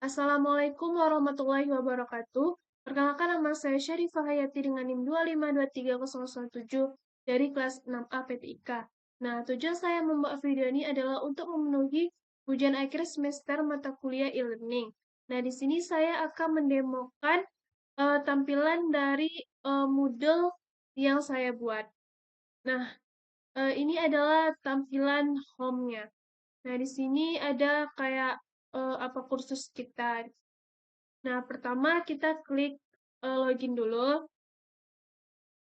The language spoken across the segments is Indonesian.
Assalamualaikum warahmatullahi wabarakatuh. Perkenalkan nama saya Syarifah Hayati dengan NIM 2523017 dari kelas 6A PTIK. Nah, tujuan saya membuat video ini adalah untuk memenuhi ujian akhir semester mata kuliah e-learning. Nah, di sini saya akan mendemokan tampilan dari Moodle yang saya buat. Nah, ini adalah tampilan home-nya. Nah, di sini ada kayak apa kursus kita. Nah, pertama kita klik login dulu.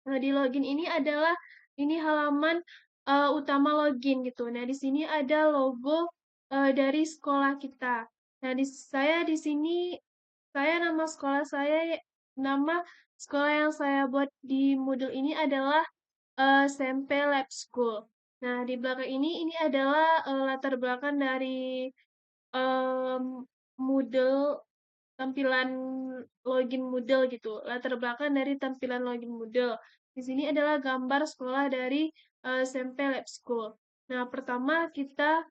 Nah, di login ini adalah ini halaman utama login gitu. Nah, di sini ada logo dari sekolah kita. Nah, di sini nama sekolah saya nama sekolah yang saya buat di Moodle ini adalah SMP Lab School. Nah, di belakang ini adalah latar belakang dari em, Moodle, tampilan login Moodle gitu. Latar belakang dari tampilan login Moodle. Di sini adalah gambar sekolah dari SMP Lab School. Nah, pertama kita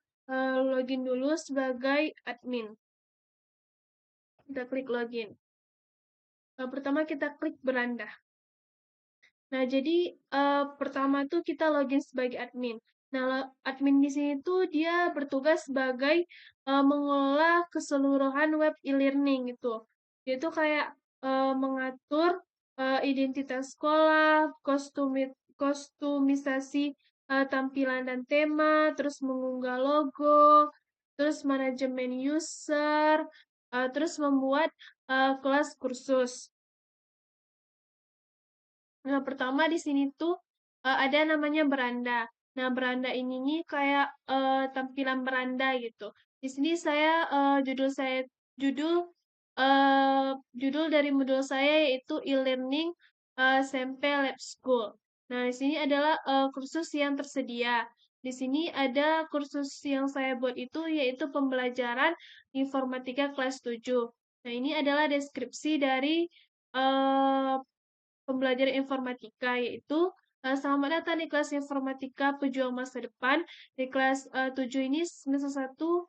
login dulu sebagai admin. Kita klik login. Pertama kita klik beranda. Nah, jadi pertama tuh kita login sebagai admin. Nah, admin di sini tuh dia bertugas sebagai mengelola keseluruhan web e-learning gitu. Dia tuh kayak mengatur identitas sekolah, kostumisasi tampilan dan tema, terus mengunggah logo, terus manajemen user, terus membuat kelas kursus. Nah, pertama di sini tuh ada namanya beranda. Nah, beranda ini nih kayak tampilan beranda gitu. Di sini judul eh, judul dari modul saya yaitu e-learning SMP Lab School. Nah, di sini adalah kursus yang tersedia. Di sini ada kursus yang saya buat itu yaitu pembelajaran informatika kelas 7. Nah, ini adalah deskripsi dari eh, pembelajaran informatika, yaitu selamat datang di kelas informatika pejuang masa depan. Di kelas 7 ini semester 1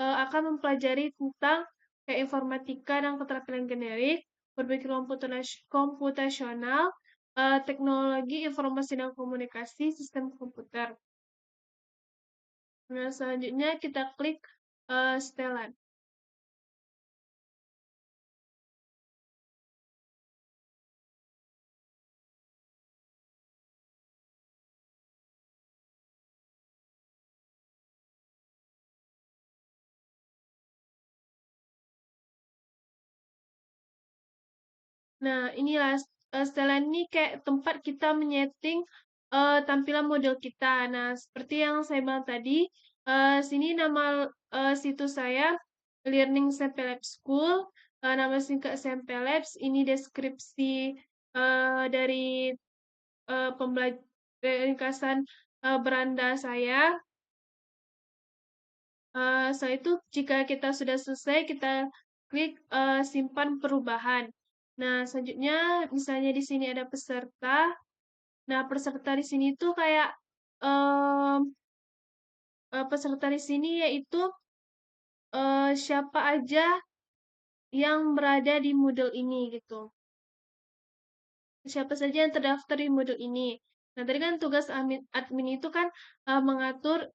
akan mempelajari tentang kayak informatika dan keterampilan generik, berpikir komputasional, teknologi informasi dan komunikasi, sistem komputer. Nah, selanjutnya kita klik setelan. Nah, inilah setelan ini kayak tempat kita menyeting tampilan model kita. Nah, seperti yang saya bilang tadi, sini nama situs saya Learning SMP Lab School, nama singkat SMP Labs, ini deskripsi dari ringkasan beranda saya. Setelah itu, jika kita sudah selesai, kita klik simpan perubahan. Nah, selanjutnya, misalnya di sini ada peserta. Nah, peserta di sini tuh kayak em, peserta di sini yaitu siapa aja yang berada di Moodle ini gitu. Siapa saja yang terdaftar di Moodle ini. Nah, tadi kan tugas admin itu kan mengatur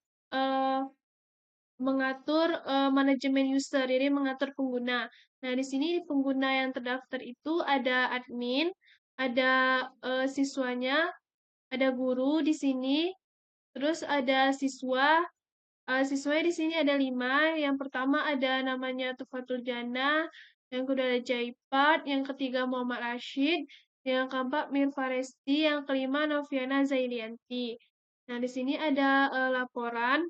eh, manajemen user, jadi mengatur pengguna. Nah, di sini pengguna yang terdaftar itu ada admin, ada siswanya, ada guru di sini, terus ada siswa. Siswanya di sini ada 5. Yang pertama ada namanya Tufatul Jana, yang kedua ada Jaipat, yang ketiga Muhammad Rashid, yang keempat Mirfa Resti, yang kelima Noviana Zailianti. Nah, di sini ada laporan.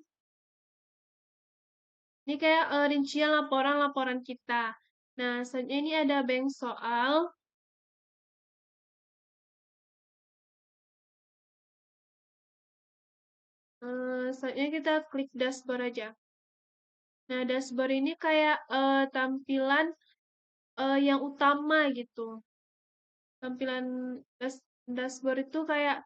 Ini kayak rincian laporan-laporan kita. Nah, selanjutnya ini ada bank soal. Selanjutnya kita klik dashboard aja. Nah, dashboard ini kayak tampilan yang utama gitu. Tampilan dashboard itu kayak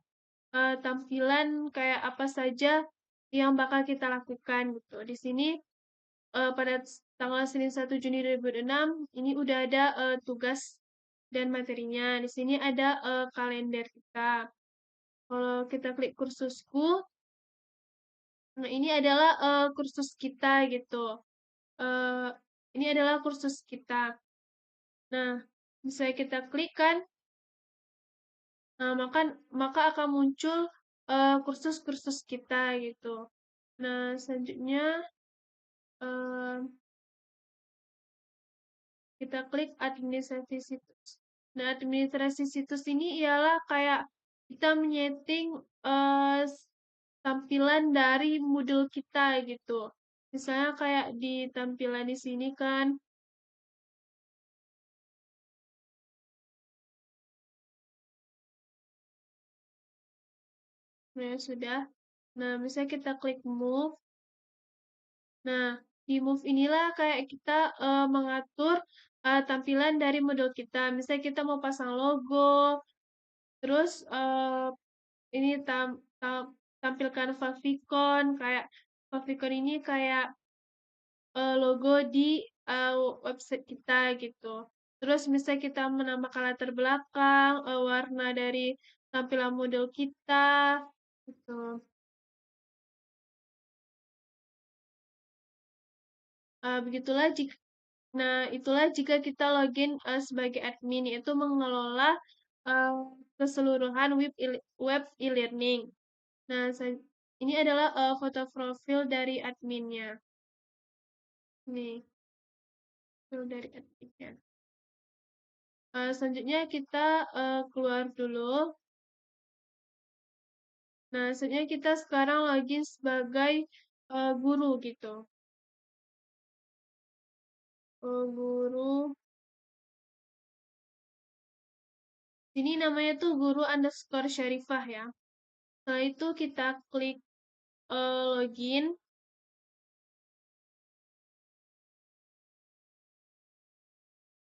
tampilan kayak apa saja yang bakal kita lakukan gitu. Di sini pada tanggal Senin 1 Juni 2006 ini udah ada tugas dan materinya. Di sini ada kalender kita. Kalau kita klik kursusku, nah ini adalah kursus kita gitu. Eh, ini adalah kursus kita. Nah, bisa kita klik kan, nah, maka akan muncul kursus-kursus kita gitu. Nah, selanjutnya eh, kita klik administrasi situs. Nah, administrasi situs ini ialah kayak kita menyeting eh, tampilan dari Moodle kita gitu. Misalnya kayak di tampilan di sini kan, nah sudah. Nah, misalnya kita klik move. Nah, di move inilah kayak kita mengatur tampilan dari model kita. Misalnya kita mau pasang logo, terus ini tampilkan favicon, kayak favicon ini kayak logo di uh, website kita gitu. Terus misalnya kita menambahkan latar belakang, warna dari tampilan model kita, gitu. Begitulah jika Nah, itulah jika kita login sebagai admin, yaitu mengelola uh, keseluruhan web e-learning. Nah, ini adalah foto profil dari adminnya. Nih, profil dari adminnya. Selanjutnya kita keluar dulu. Nah, selanjutnya kita sekarang login sebagai guru gitu. Guru. Ini namanya tuh guru underscore Syarifah ya. Setelah itu kita klik login.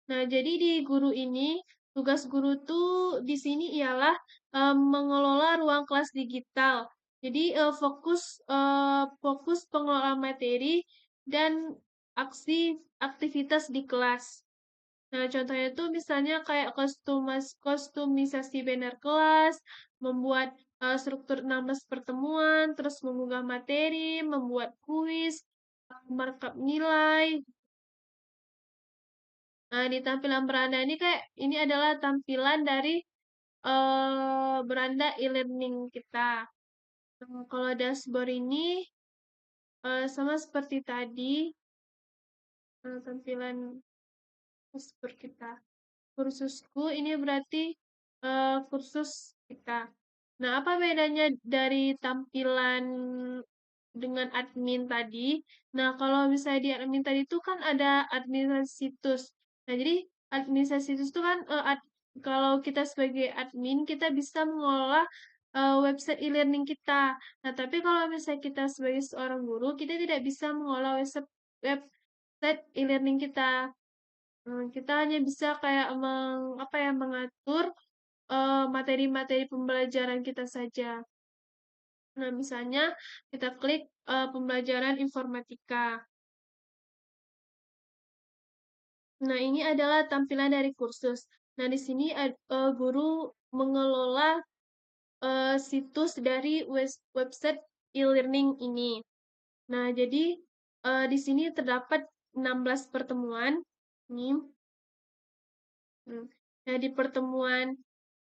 Nah, jadi di guru ini, tugas guru tuh di sini ialah mengelola ruang kelas digital. Jadi fokus pengelolaan materi dan aktivitas di kelas. Nah, contohnya tuh misalnya kayak kostumisasi banner kelas, membuat struktur 16 pertemuan, terus mengunggah materi, membuat kuis, markup nilai. Nah, di tampilan beranda ini kayak ini adalah tampilan dari beranda e-learning kita. Nah, kalau dashboard ini sama seperti tadi, tampilan dashboard kita. Kursusku ini berarti kursus kita. Nah, apa bedanya dari tampilan dengan admin tadi? Nah, kalau misalnya di admin tadi itu kan ada administrasi situs. Nah, jadi administrasi situs itu kan kalau kita sebagai admin kita bisa mengelola website e-learning kita. Nah, tapi kalau misalnya kita sebagai seorang guru, kita tidak bisa mengelola website e-learning kita. Kita hanya bisa kayak mengatur materi-materi pembelajaran kita saja. Nah, misalnya kita klik pembelajaran informatika. Nah, ini adalah tampilan dari kursus. Nah, di sini guru mengelola situs dari website e-learning ini. Nah, jadi di sini terdapat 16 pertemuan. Ini. Nah, di pertemuan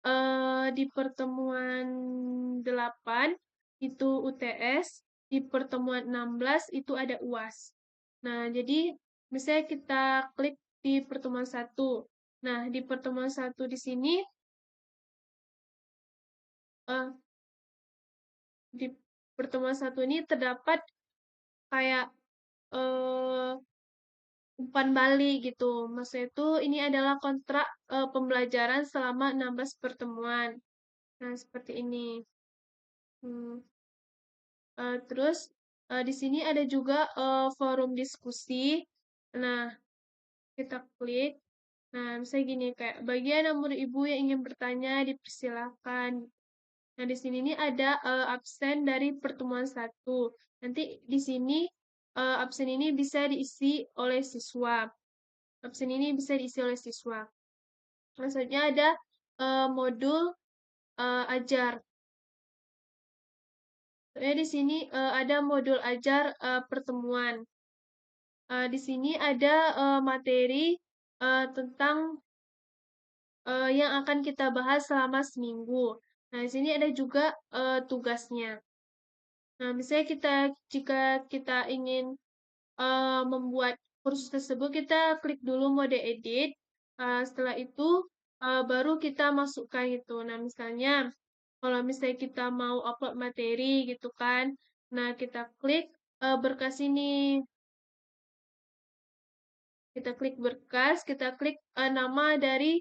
8 itu UTS, di pertemuan 16 itu ada UAS. Nah, jadi misalnya kita klik di pertemuan 1. Nah, di pertemuan 1 di sini eh, di pertemuan 1 ini terdapat kayak eh, umpan balik gitu. Maksudnya itu ini adalah kontrak pembelajaran selama 16 pertemuan. Nah, seperti ini. Hmm. Terus di sini ada juga forum diskusi. Nah, kita klik. Nah, misalnya gini, kayak bagi anak murid ibu yang ingin bertanya, dipersilakan. Nah, di sini ini ada absen dari pertemuan 1. Nanti di sini absen ini bisa diisi oleh siswa. Absen ini bisa diisi oleh siswa. Maksudnya ada modul ajar. Di sini ada modul ajar pertemuan. Di sini ada materi tentang yang akan kita bahas selama seminggu. Nah, di sini ada juga tugasnya. Nah, misalnya jika kita ingin membuat kursus tersebut, kita klik dulu mode edit. Setelah itu baru kita masukkan gitu. Nah, misalnya kalau misalnya kita mau upload materi gitu kan, nah kita klik berkas ini. Kita klik berkas, kita klik nama dari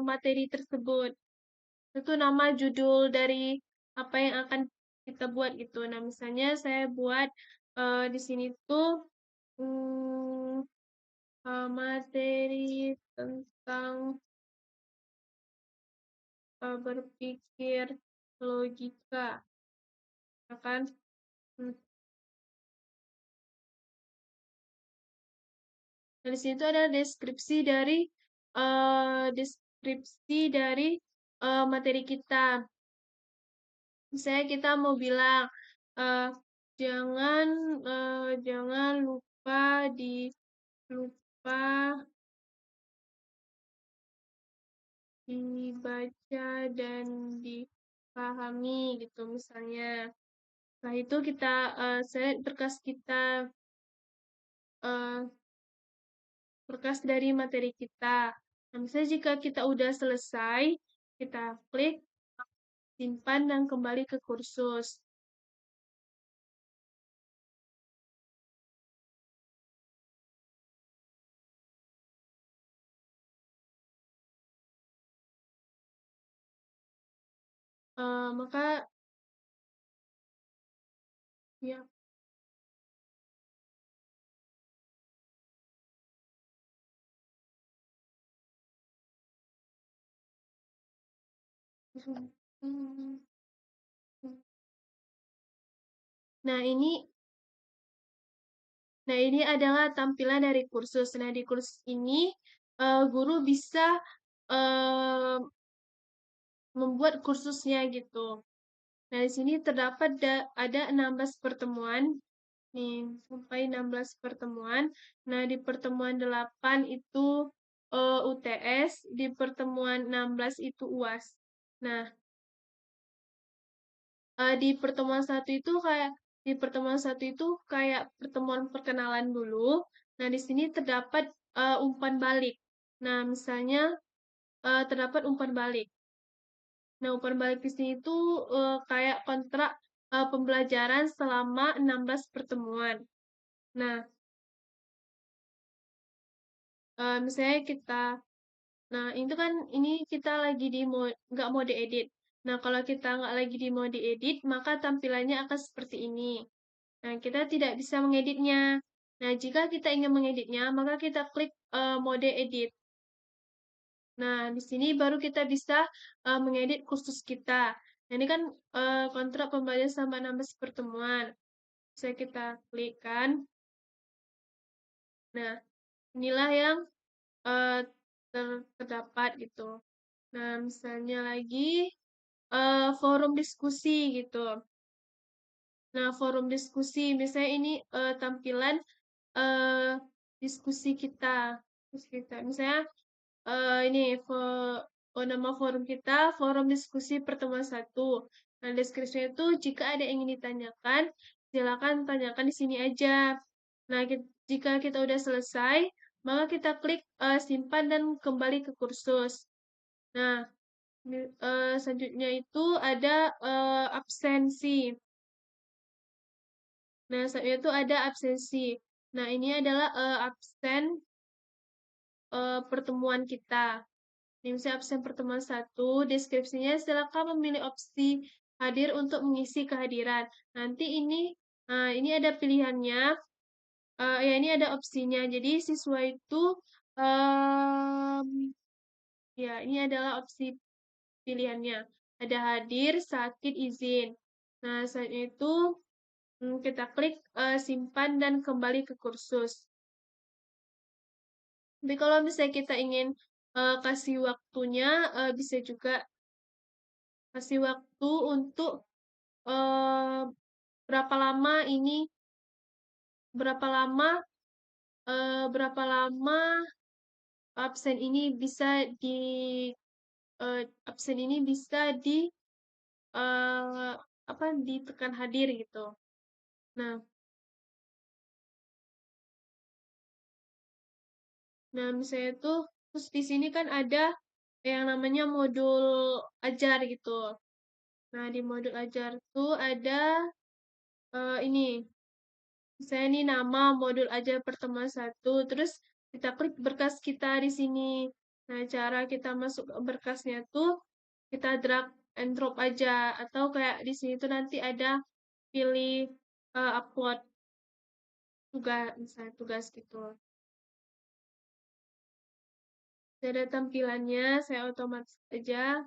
materi tersebut. Itu nama judul dari apa yang akan kita buat gitu. Nah, misalnya saya buat di sini tuh materi tentang berpikir logika, ya kan? Hmm. Nah, di situ ada deskripsi dari materi kita. Misalnya kita mau bilang eh, jangan jangan lupa lupa dibaca dan dipahami gitu misalnya. Nah, itu kita select eh, berkas dari materi kita. Nah, misalnya jika kita udah selesai, kita klik simpan dan kembali ke kursus. Maka ya. Nah, ini adalah tampilan dari kursus. Nah, di kursus ini guru bisa eh, membuat kursusnya gitu. Nah, di sini terdapat ada 16 pertemuan. Nih, sampai 16 pertemuan. Nah, di pertemuan 8 itu UTS, di pertemuan 16 itu UAS. Nah, di pertemuan satu itu kayak pertemuan perkenalan dulu. Nah, di sini terdapat umpan balik. Nah, misalnya terdapat umpan balik. Nah, umpan balik di sini itu kayak kontrak pembelajaran selama 16 pertemuan. Nah, misalnya nah itu kan ini kita lagi di nggak mode edit. Nah, kalau kita nggak lagi di mode edit, maka tampilannya akan seperti ini. Nah, kita tidak bisa mengeditnya. Nah, jika kita ingin mengeditnya, maka kita klik mode edit. Nah, di sini baru kita bisa mengedit kursus kita. Nah, ini kan kontrak pembelajaran sama 16 pertemuan. Bisa kita klik kan. Nah, inilah yang uh, terdapat gitu. Nah, misalnya lagi forum diskusi gitu. Nah, forum diskusi, misalnya ini tampilan uh, diskusi kita. Misalnya ini nama forum kita, forum diskusi pertemuan 1. Nah, deskripsinya itu jika ada yang ingin ditanyakan, silakan tanyakan di sini aja. Nah, jika kita udah selesai, maka kita klik simpan dan kembali ke kursus. Nah, selanjutnya itu ada absensi. Nah, selanjutnya itu ada absensi. Nah, ini adalah absen pertemuan kita. Ini misalnya absen pertemuan 1, deskripsinya silakan memilih opsi hadir untuk mengisi kehadiran. Nanti ini ada pilihannya. Ya ini ada opsinya. Jadi siswa itu ya ini adalah opsi pilihannya. Ada hadir, sakit, izin. Nah, saat itu kita klik simpan dan kembali ke kursus. Tapi kalau misalnya kita ingin kasih waktunya, bisa juga kasih waktu untuk eh, berapa lama ini, berapa lama berapa lama absen ini bisa di absen ini bisa di eh, apa ditekan hadir gitu. Nah, misalnya tuh terus di sini kan ada yang namanya modul ajar gitu. Nah, di modul ajar tuh ada ini misalnya ini nama modul ajar pertemuan 1, terus kita klik berkas kita di sini. Nah, cara kita masuk ke berkasnya tuh kita drag and drop aja atau kayak di sini tuh nanti ada pilih upload tugas, misalnya tugas gitu. Ada tampilannya, saya otomatis aja.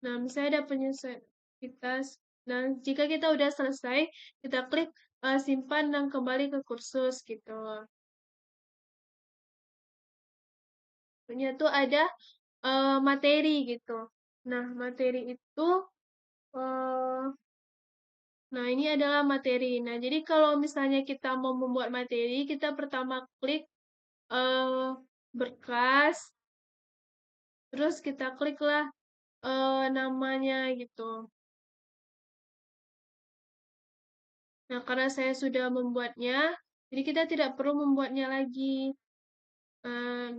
Nah, misalnya ada penyesuaian aktivitas. Nah, jika kita udah selesai, kita klik simpan dan kembali ke kursus gitu. Punya tuh ada materi gitu. Nah, materi itu, eh, nah ini adalah materi. Nah, jadi kalau misalnya kita mau membuat materi, kita pertama klik eh, berkas, terus kita kliklah namanya gitu. Nah, karena saya sudah membuatnya, jadi kita tidak perlu membuatnya lagi.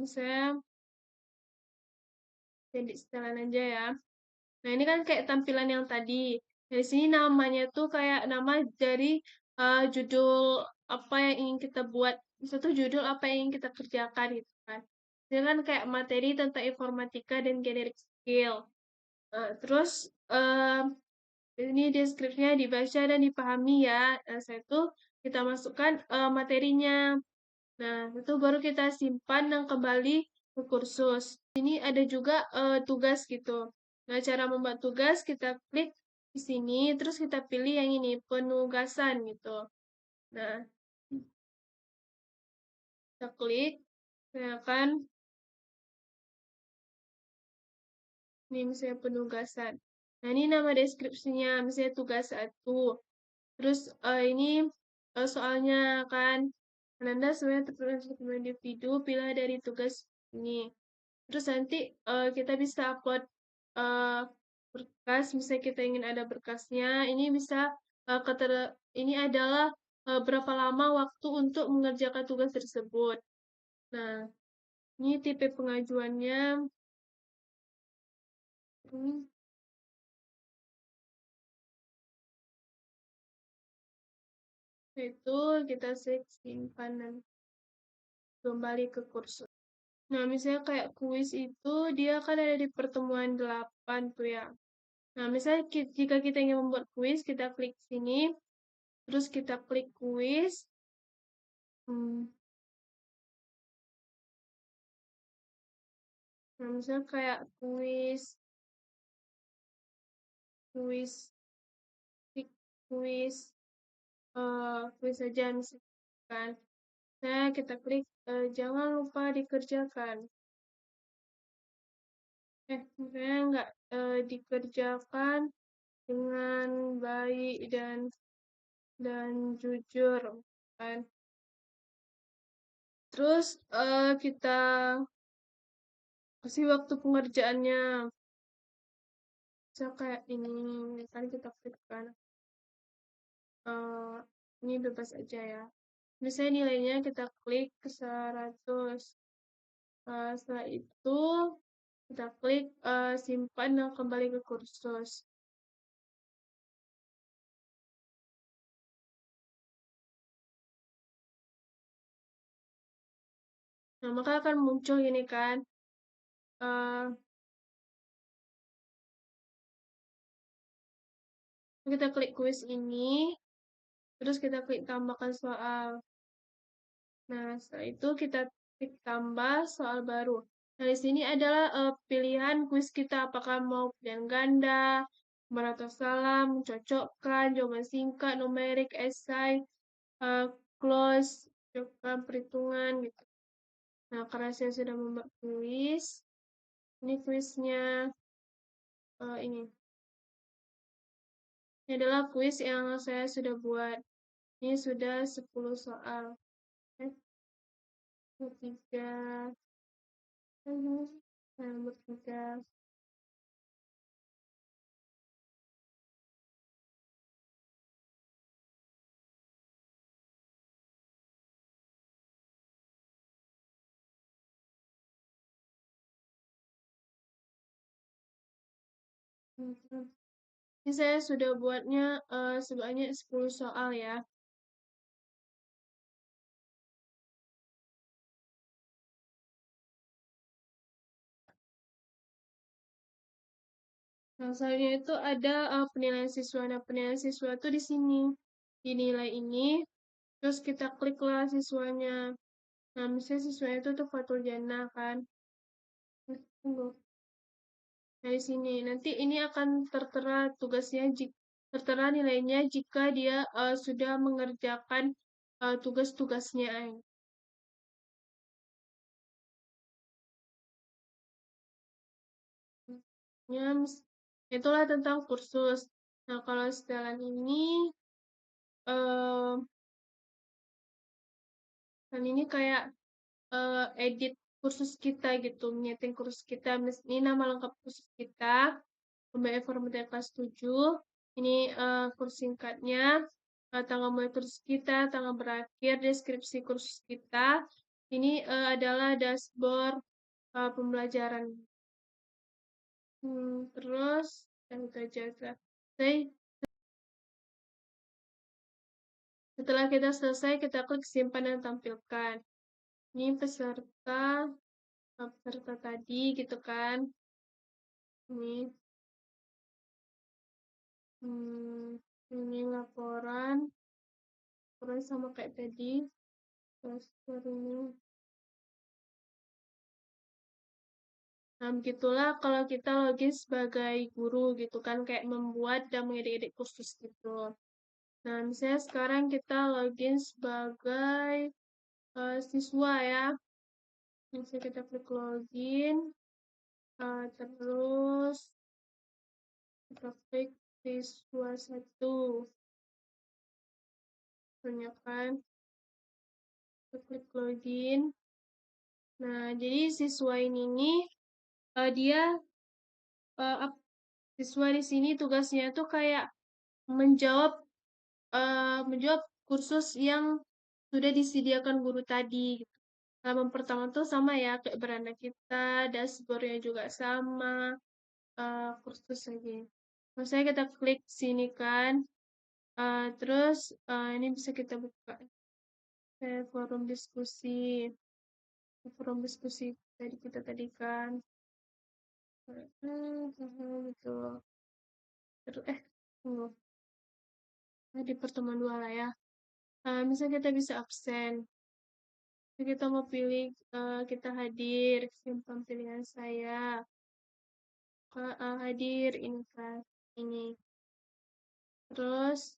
Saya jadi setelan aja ya. Nah, ini kan kayak tampilan yang tadi. Dari sini namanya tuh kayak nama dari judul apa yang ingin kita buat. Misalnya tuh judul apa yang ingin kita kerjakan gitu kan. Ini kan kayak materi tentang informatika dan generic skill. Terus ini deskripsinya dibaca dan dipahami ya. Nah, saya tuh kita masukkan materinya. Nah, itu baru kita simpan dan kembali ke kursus. Ini ada juga tugas gitu. Nah, cara membuat tugas kita klik di sini, terus kita pilih yang ini, penugasan gitu. Nah, kita klik, saya akan, ini misalnya penugasan. Nah, ini nama deskripsinya, misalnya tugas 1. Terus ini soalnya kan, Ananda sebenarnya tertulis individu, pilih dari tugas ini. Terus nanti kita bisa upload uh, berkas, misalnya kita ingin ada berkasnya, ini bisa ini adalah berapa lama waktu untuk mengerjakan tugas tersebut. Nah, ini tipe pengajuannya. Hmm, itu kita simpan dan kembali ke kursus. Nah, misalnya kayak kuis itu, dia kan ada di pertemuan 8 tuh ya. Nah, misalnya jika kita ingin membuat kuis, kita klik sini, terus kita klik kuis. Hmm. Nah, misalnya kayak kuis, kuis, kuis, kuis aja misalkan. Nah, kita klik, jangan lupa dikerjakan. Misalnya nggak dikerjakan dengan baik dan jujur, kan. Terus kita kasih waktu pengerjaannya. Bisa kayak ini, kan kita klik kan. Ini bebas aja ya. Misalnya nilainya kita klik ke 100. Setelah itu kita klik simpan dan kembali ke kursus. Nah, maka akan muncul ini kan. Kita klik kuis ini, terus kita klik tambahkan soal. Nah, setelah itu kita klik tambah soal baru. Nah, di sini adalah pilihan kuis kita, apakah mau pilihan ganda, benar atau salah, mencocokkan, jawaban singkat, numerik, esai, close, cocokkan, perhitungan, gitu. Nah, karena saya sudah membuat kuis, ini kuisnya ini. Ini adalah kuis yang saya sudah buat. Ini sudah 10 soal. Tiga, nomor 3. Ini saya sudah buatnya sebanyak 10 soal ya. Nah, selanjutnya itu ada penilaian siswa. Nah, penilaian siswa itu di sini. Di nilai ini, terus kita kliklah siswanya. Nah, misalnya siswanya itu tuh Fatul Jannah kan. Tunggu. Nah, di sini. Nanti ini akan tertera tugasnya, tertera nilainya jika dia sudah mengerjakan tugas-tugasnya. Ya, itulah tentang kursus. Nah, kalau setelan ini, eh dan ini kayak edit kursus kita gitu, menyeting kursus kita. Ini nama lengkap kursus kita, pembayaran formatnya kelas 7. Ini kursus singkatnya, tanggal mulai kursus kita, tanggal berakhir, deskripsi kursus kita. Ini adalah dashboard pembelajaran. Terus, itu aja. Setelah kita selesai, kita klik simpan dan tampilkan. Ini peserta tadi gitu kan. Ini, ini laporan sama kayak tadi. Terus ini. Nah, begitulah kalau kita login sebagai guru gitu kan, kayak membuat dan mengedit-edit kursus gitu. Nah, misalnya sekarang kita login sebagai siswa ya. Misalnya kita klik login, terus kita klik siswa 1. Tanyakan, kita klik login. Nah, jadi siswa ini nih, dia siswa di sini tugasnya tuh kayak menjawab menjawab kursus yang sudah disediakan guru tadi gitu. Halaman pertama tuh sama ya, kayak beranda kita, dashboardnya juga sama, kursus lagi. Misalnya kita klik sini kan, terus ini bisa kita buka forum diskusi, tadi kita tadi kan, gitu. Terus tunggu. Di pertemuan 2 lah ya. Misalnya kita bisa absen. Kita mau pilih, kita hadir, simpan pilihan saya. Hadir, ini kan, ini. Terus,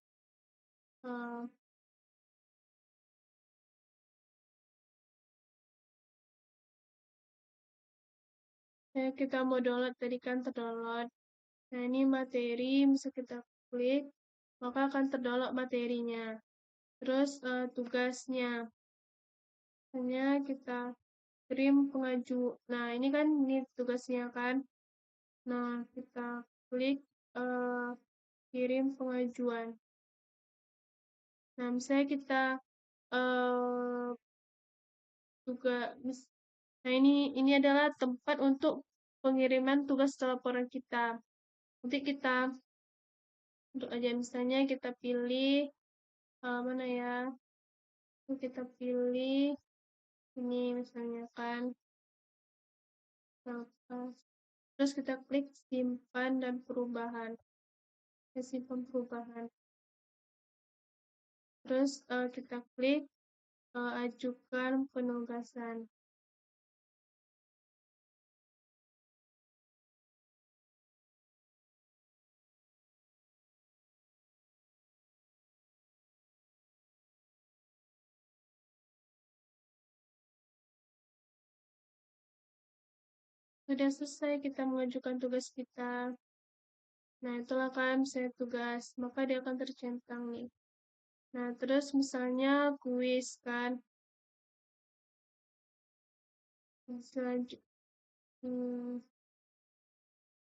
kita mau download, tadi kan terdownload. Nah, ini materi, bisa kita klik, maka akan terdownload materinya. Terus, tugasnya. Hanya kita kirim pengaju. Nah, ini kan ini tugasnya kan. Nah, kita klik kirim pengajuan. Nah, misalnya kita juga, nah ini adalah tempat untuk pengiriman tugas laporan kita. Nanti kita untuk aja misalnya kita pilih mana ya? Kita pilih ini misalnya kan. Terus kita klik simpan dan perubahan. Simpan perubahan. Terus kita klik ajukan penugasan. sudah selesai kita mengajukan tugas kita. Nah, itulah kan saya tugas, maka dia akan tercentang nih. Nah, terus misalnya kuis kan. Selanjutnya,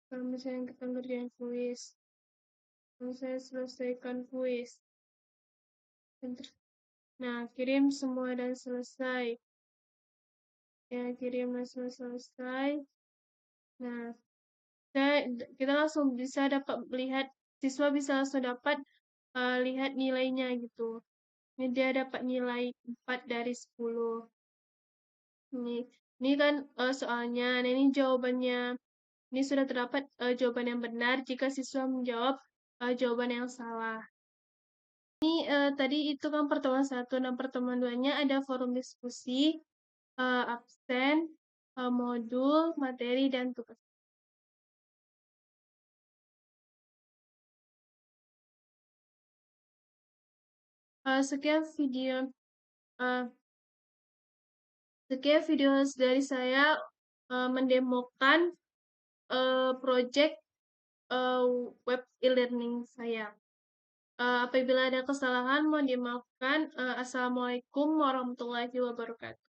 kalau misalnya kita ngerjain kuis, kalau saya selesaikan kuis. Nah, kirim semua dan selesai. Ya, kirim dan selesai. Nah, kita langsung bisa dapat lihat, siswa bisa langsung dapat lihat nilainya gitu. Ini dia dapat nilai 4 dari 10. Ini kan soalnya, nah ini jawabannya. Ini sudah terdapat jawaban yang benar jika siswa menjawab jawaban yang salah. Ini tadi itu kan pertemuan 1, dan pertemuan 2-nya ada forum diskusi, absen, modul, materi, dan tugas. Sekian video dari saya mendemokan project web e-learning saya. Apabila ada kesalahan, mohon dimaafkan. Assalamualaikum warahmatullahi wabarakatuh.